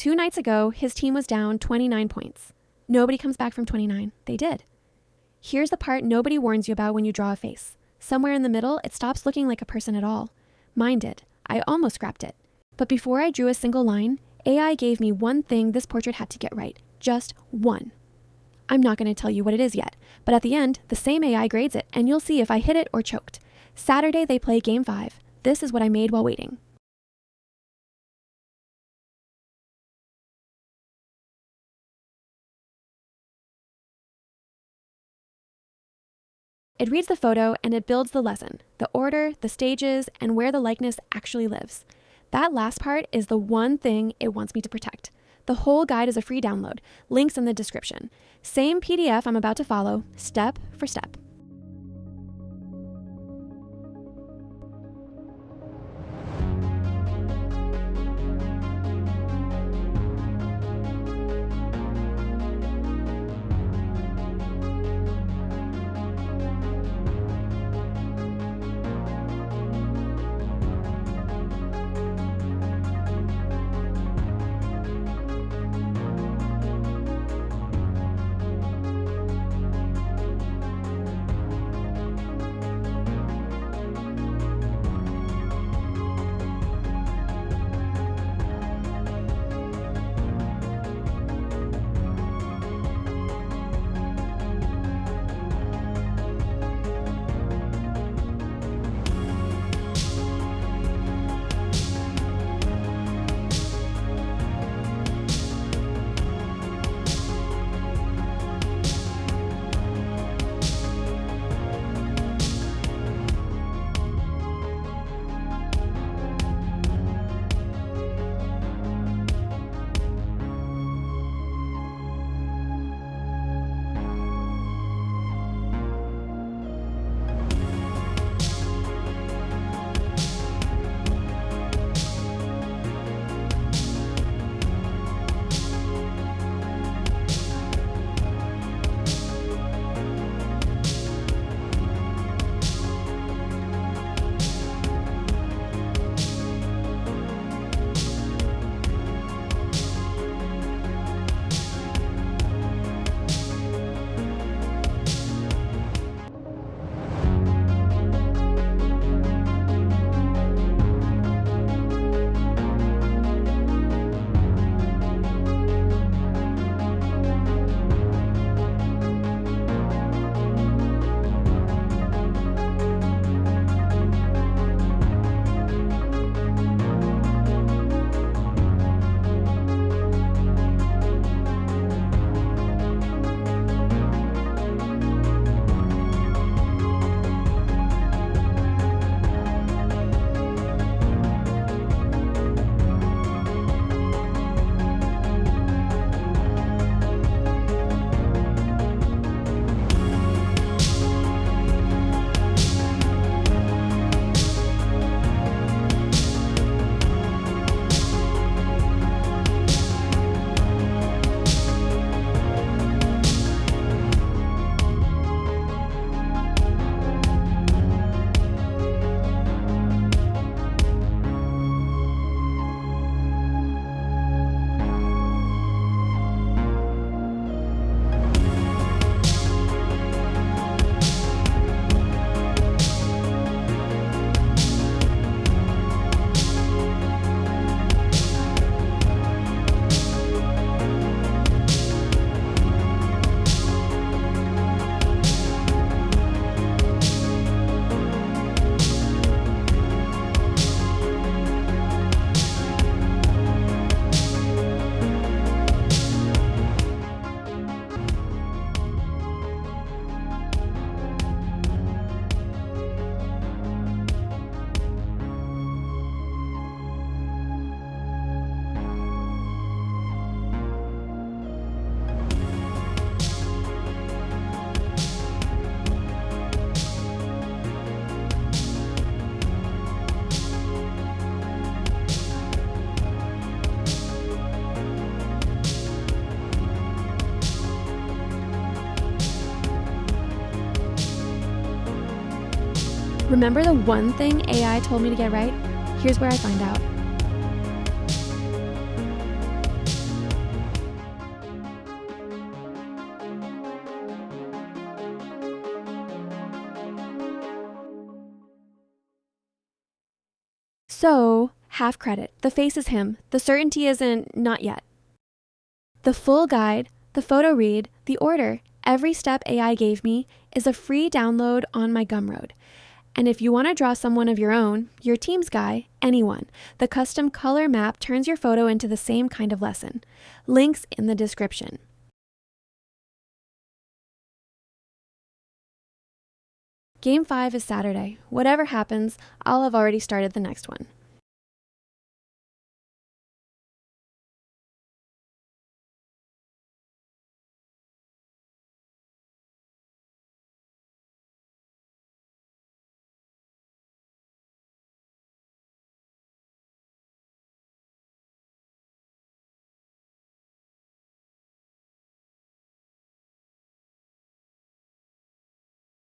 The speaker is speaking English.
2 nights ago, his team was down 29 points. Nobody comes back from 29. They did. Here's the part nobody warns you about when you draw a face. Somewhere in the middle, it stops looking like a person at all. Mine did. I almost scrapped it. But before I drew a single line, AI gave me one thing this portrait had to get right. Just one. I'm not going to tell you what it is yet, but at the end, the same AI grades it, and you'll see if I hit it or choked. Saturday, they play Game 5. This is what I made while waiting. It reads the photo and it builds the lesson, the order, the stages, and where the likeness actually lives. That last part is the one thing it wants me to protect. The whole guide is a free download, links in the description. Same PDF I'm about to follow, step for step. Remember the one thing AI told me to get right? Here's where I find out. So, half credit. The face is him. The certainty isn't not yet. The full guide, the photo read, the order, every step AI gave me is a free download on my Gumroad. And if you want to draw someone of your own, your team's guy, anyone, the custom color map turns your photo into the same kind of lesson. Links in the description. Game 5 is Saturday. Whatever happens, I'll have already started the next one.